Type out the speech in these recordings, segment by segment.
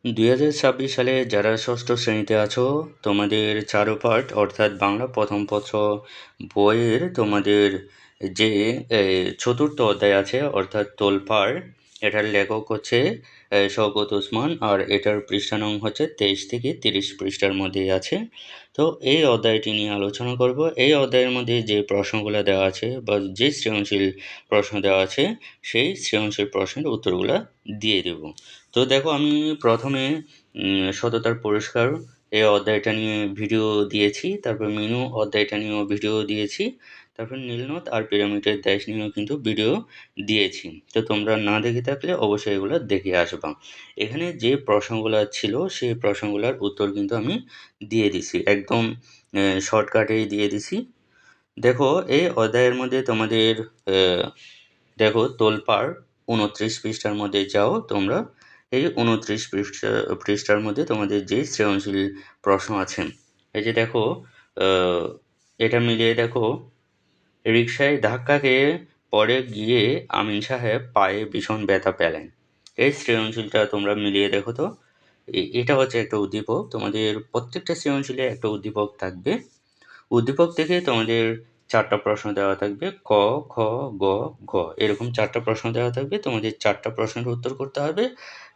2026 সালে যারা ষষ্ঠ শ্রেণীতে আছো তোমাদের চারু পাঠ অর্থাৎ বাংলা প্রথম পত্র বইয়ের তোমাদের যে চতুর্থ অধ্যায় আছে অর্থাৎ তোলপাড়, এটার লেখক হচ্ছে শওকত ওসমান, আর এটার পৃষ্ঠা নং হচ্ছে 23 থেকে 30 পৃষ্ঠার মধ্যেই আছে। তো এই অধ্যায়টি নিয়ে আলোচনা করব। এই অধ্যায়ের মধ্যে যে প্রশ্নগুলো দেওয়া আছে বা যে সৃজনশীল প্রশ্ন দেওয়া আছে সেই সৃজনশীল প্রশ্নের উত্তরগুলো দিয়ে দেব। তো দেখো, আমি প্রথমে সততার পুরস্কার এই অধ্যায়টা নিয়ে ভিডিও দিয়েছি, তারপর মেনু অধ্যায়টা নিয়েও ভিডিও দিয়েছি, তারপর নীলনদ আর পিরামিডের দেশ নিয়েও কিন্তু ভিডিও দিয়েছি। তো তোমরা না দেখে থাকলে অবশ্যই এগুলো দেখে আসবা। এখানে যে প্রশ্নগুলো ছিল সেই প্রশ্নগুলোর উত্তর কিন্তু আমি দিয়ে দিছি, একদম শর্টকাটেই দিয়ে দিছি। দেখো, এই অধ্যায়ের মধ্যে তোমাদের দেখো তোলপাড় 29 পৃষ্ঠার মধ্যে যাও তোমরা। এই 29 পৃষ্ঠার মধ্যে তোমাদের যে সৃজনশীল প্রশ্ন আছে, এই যে দেখো, এটা মিলিয়ে দেখো। রিকশায় ধাক্কা খেয়ে পড়ে গিয়ে আমিন সাহেব পায়ে ভীষণ ব্যথা পেলেন। এই সৃজনশীলটা তোমরা মিলিয়ে দেখো তো। এটা হচ্ছে একটা উদ্দীপক, তোমাদের প্রত্যেকটা সৃজনশীলে একটা উদ্দীপক থাকবে। উদ্দীপক থেকে তোমাদের 4টা প্রশ্ন দেওয়া থাকবে, ক, খ, গ, ঘ, এরকম 4টা প্রশ্ন দেওয়া থাকবে। তোমাদের 4টা প্রশ্নের উত্তর করতে হবে,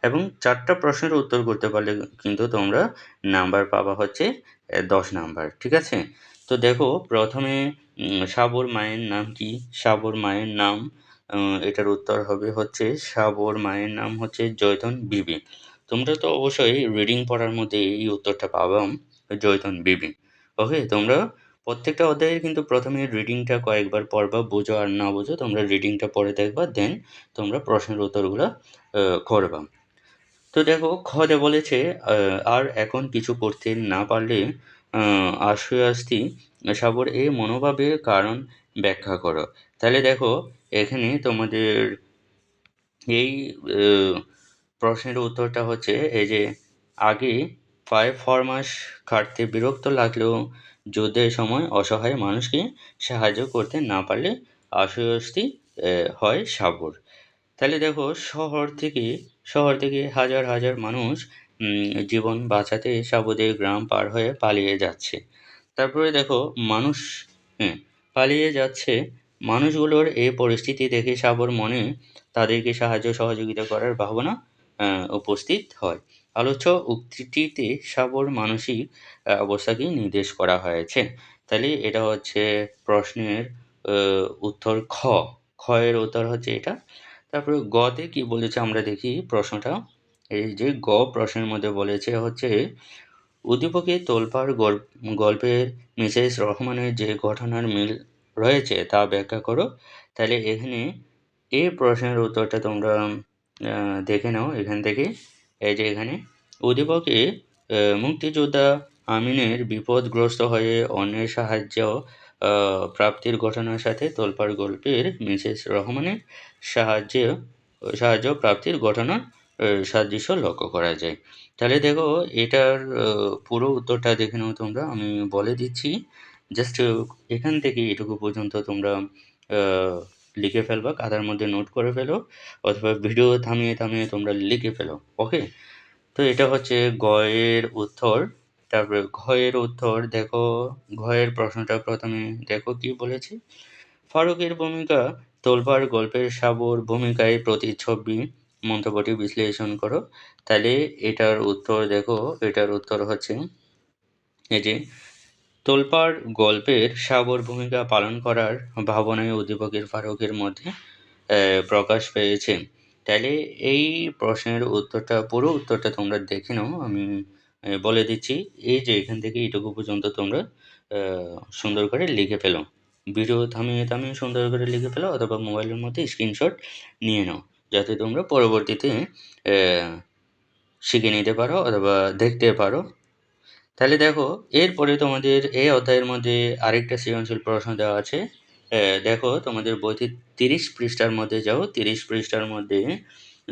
এবং 4টা প্রশ্নের উত্তর করতে পারলে কিন্তু তোমরা নাম্বার পাবা হচ্ছে 10 নাম্বার। ঠিক আছে? তো দেখো, প্রথমে সাবুর মায়ের নাম কি? সাবুর মায়ের নাম, এটার উত্তর হবে হচ্ছে সাবুর মায়ের নাম হচ্ছে জয়তন বিবি। তোমরা তো অবশ্যই রিডিং পড়ার মধ্যে এই উত্তরটা পাবা, জয়তন বিবি। ওকে, তোমরা প্রত্যেকটা অধ্যায়ের কিন্তু প্রথমে রিডিংটা কয়েকবার পড়বা, বোঝো আর না বোঝো তোমরা রিডিংটা পড়ে দেখবা, দেন তোমরা প্রশ্নের উত্তরগুলো করবা। তো দেখো, খতে বলেছে আর এখন কিছু করতে না পারলে আস্তে সাবর এই মনোভাবের কারণ ব্যাখ্যা করো। তাহলে দেখো, এখানে তোমাদের এই প্রশ্নের উত্তরটা হচ্ছে এই যে, আগে 5 মাস খাটতে বিরক্ত লাগলেও যুদ্ধের সময় অসহায় মানুষকে সাহায্য করতে না পারলে অস্বস্তি হয় সাবর। তাহলে দেখো, শহর থেকে হাজার হাজার মানুষ জীবন বাঁচাতে সাবুদের গ্রাম পার হয়ে পালিয়ে যাচ্ছে। তারপরে দেখো, মানুষ হ্যাঁ পালিয়ে যাচ্ছে। মানুষগুলোর এই পরিস্থিতি দেখে সাবর মনে তাদেরকে সাহায্য সহযোগিতা করার ভাবনা উপস্থিত হয়। আলোচ্য উক্তিটিতে সাবর মানসিক অবস্থাকে নির্দেশ করা হয়েছে। তাহলে এটা হচ্ছে প্রশ্নের উত্তর খ। খ এর উত্তর হচ্ছে এটা। তারপরে গতে কি বলেছে আমরা দেখি প্রশ্নটা। এই যে গ প্রশ্নের মধ্যে বলেছে হচ্ছে, উদ্দীপকে তোলপাড় গল্পের মিসেস রহমানের যে ঘটনার মিল রয়েছে তা ব্যাখ্যা করো। তাহলে এখানে এই প্রশ্নের উত্তরটা তোমরা দেখে নাও এখান থেকে। এই যে এখানে উদ্দীপকে মুক্তিযোদ্ধা আমিনের বিপদগ্রস্ত হয়ে অন্যের সাহায্য প্রাপ্তির ঘটনার সাথে তোলপাড় গল্পের মিসেস রহমানের সাহায্য সাহায্য প্রাপ্তির ঘটনার সাদৃশ্য লক্ষ্য করা যায়। তাহলে দেখো, এটার পুরো উত্তরটা দেখে নাও তোমরা, আমি বলে দিচ্ছি। জাস্ট এখান থেকে এটুকু পর্যন্ত তোমরা লিখে ফেলবা, খাতার মধ্যে নোট করে ফেলো, অথবা ভিডিও থামিয়ে থামিয়ে তোমরা লিখে ফেলো। ওকে, তো এটা হচ্ছে গ এর উত্তর। তারপরে ঘ এর উত্তর দেখো, ঘ এর প্রশ্নটা প্রথমে দেখো কি বলেছে। ফারুকের ভূমিকা তোলপাড় গল্পের সাবুর ভূমিকায় প্রতিচ্ছবি, মন্তব্যটি বিশ্লেষণ করো। তাহলে এটার উত্তর দেখো, এটার উত্তর হচ্ছে এই যে, তোলপাড় গল্পের সাবর ভূমিকা পালন করার ভাবনায় উদ্দীপকের ফারুকের মধ্যে প্রকাশ পেয়েছে। তাহলে এই প্রশ্নের উত্তরটা, পুরো উত্তরটা তোমরা দেখে নাও, আমি বলে দিচ্ছি। এই যে এখান থেকে এইটুকু পর্যন্ত তোমরা সুন্দর করে লিখে ফেলো, ভিডিও থামিয়ে থামিয়ে সুন্দর করে লিখে ফেলো, অথবা মোবাইলের মধ্যে স্ক্রিনশট নিয়ে নাও, যাতে তোমরা পরবর্তীতে শিখে নিতে পারো অথবা দেখতে পারো। তাহলে দেখো, এরপরে তোমাদের এই অধ্যায়ের মধ্যে আরেকটা সৃজনশীল প্রশ্ন দেওয়া আছে। দেখো, তোমাদের বইতে 30 পৃষ্ঠার মধ্যে যাও, 30 পৃষ্ঠার মধ্যে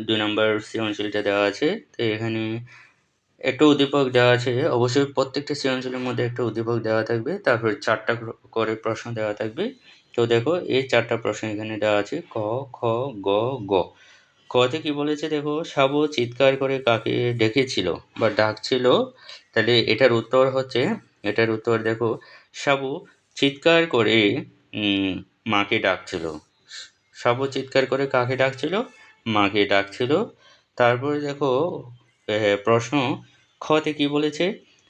2 নম্বর সৃজনশীলটা দেওয়া আছে। তো এখানে একটা উদ্দীপক দেওয়া আছে, অবশ্যই প্রত্যেকটা সৃজনশীলের মধ্যে একটা উদ্দীপক দেওয়া থাকবে, তারপর 4টা করে প্রশ্ন দেওয়া থাকবে। তো দেখো, এই 4টা প্রশ্ন এখানে দেওয়া আছে, ক, খ, গ, ঘ। কতে কি বলেছে দেখো, সাবু চিৎকার করে কাকে ডেকেছিল বা ডাকছিল, তাহলে এটার উত্তর দেখো, সাবু চিৎকার করে মাকে ডাকছিল। সাবু চিৎকার করে কাকে ডাকছিল? মাকে ডাকছিল। তারপরে দেখো প্রশ্ন খতে কি বলেছে,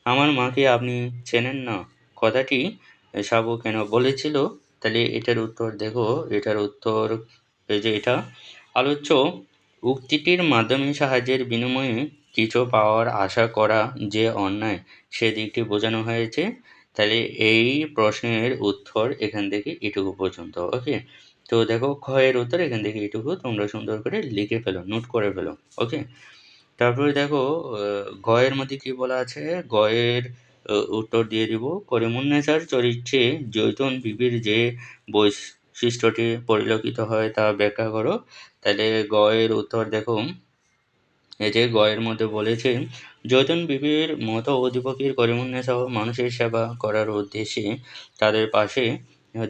আমার মাকে আপনি চেনেন না, কথাটি সাবু কেন বলেছিল? তাহলে এটার উত্তর দেখো, এটার উত্তর এই যে এটা, আলোচ্য উক্তিটির মাধ্যমে সাহায্যের বিনিময়ে কিছু পাওয়ার আশা করা যে অন্যায়, সে দিকটি বোঝানো হয়েছে। তাহলে এই প্রশ্নের উত্তর এখান থেকে এটুকু পর্যন্ত। ওকে, তো দেখো খ এর উত্তর এখান থেকে এটুকু তোমরা সুন্দর করে লিখে ফেলো, নোট করে ফেলো। ওকে, তারপরে দেখো গ এর মধ্যে কি বলা আছে, গ এর উত্তর দিয়ে দিব, করিমুন্নেছার চরিত্রে জৈতুন বিবির যে বৈশিষ্ট্যটি পরিলক্ষিত হয় তা ব্যাখ্যা করো। তাহলে গ এর উত্তর দেখো, এই যে গ এর মধ্যে বলেছে, জৈতুন বিবির মতো অধিপতির করিমুন্নেছা মানুষের সেবা করার উদ্দেশ্যে তাদের পাশে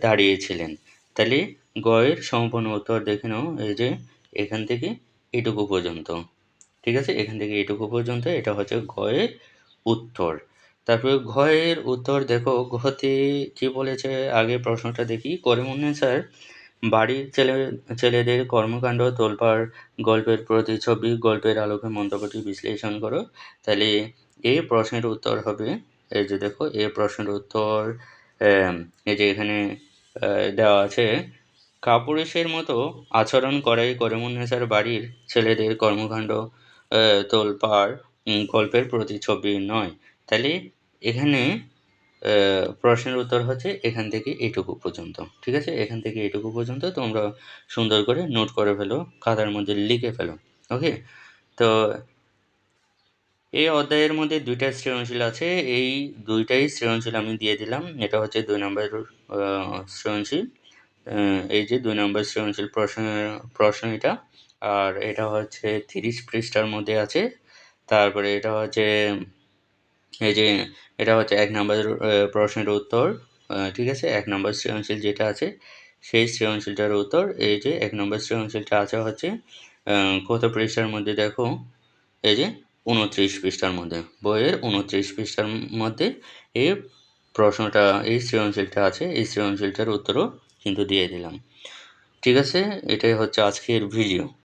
দাঁড়িয়েছিলেন। তাহলে গ এর সম্পূর্ণ উত্তর দেখে নাও, এই যে এখান থেকে এটুকু পর্যন্ত। ঠিক আছে, এখান থেকে এটুকু পর্যন্ত, এটা হচ্ছে ঘ এর উত্তর। তারপরে ঘ এর উত্তর দেখো, ঘতে কি বলেছে আগে প্রশ্নটা দেখি, করিমুন্নেছার বাড়ির ছেলেদের কর্মকাণ্ড তোলপাড় গল্পের প্রতিছবি, গল্পের আলোকে মন্তব্যটি বিশ্লেষণ করো। তাহলে এই প্রশ্নের উত্তর হবে, এই যে দেখো এই প্রশ্নের উত্তর এই যে এখানে দেওয়া আছে, কাপুরুষের মতো আচরণ করাই করিমুন্নেছার বাড়ির ছেলেদের কর্মকাণ্ড তোলপাড় গল্পের প্রতিছবি নয়। তাহলে এখানে প্রশ্নের উত্তর হচ্ছে এখান থেকে এটুকু পর্যন্ত। ঠিক আছে, এখান থেকে এটুকু পর্যন্ত তোমরা সুন্দর করে নোট করে ফেলো, খাতার মধ্যে লিখে ফেলো। ওকে, তো এই অধ্যায়ের মধ্যে 2টা সৃজনশীল আছে, এই 2টাই সৃজনশীল আমি দিয়ে দিলাম। এটা হচ্ছে 2 নম্বর সৃজনশীল, এই যে 2 নম্বর সৃজনশীল প্রশ্ন এটা, আর এটা হচ্ছে 30 পৃষ্ঠার মধ্যে আছে। তারপরে এটা হচ্ছে এই যে এটা হচ্ছে 1 নম্বরের প্রশ্নের উত্তর। ঠিক আছে, 1 নম্বর সৃজনশীল যেটা আছে সেই সৃজনশীলটার উত্তর, এই যে 1 নম্বর সৃজনশীলটা আছে হচ্ছে কত পৃষ্ঠার মধ্যে দেখো, এই যে 29 পৃষ্ঠার মধ্যে, বইয়ের 29 পৃষ্ঠার মধ্যে এই প্রশ্নটা, এই সৃজনশীলটা আছে, এই সৃজনশীলটার উত্তরও কিন্তু দিয়ে দিলাম। ঠিক আছে, এটাই হচ্ছে আজকের ভিডিও।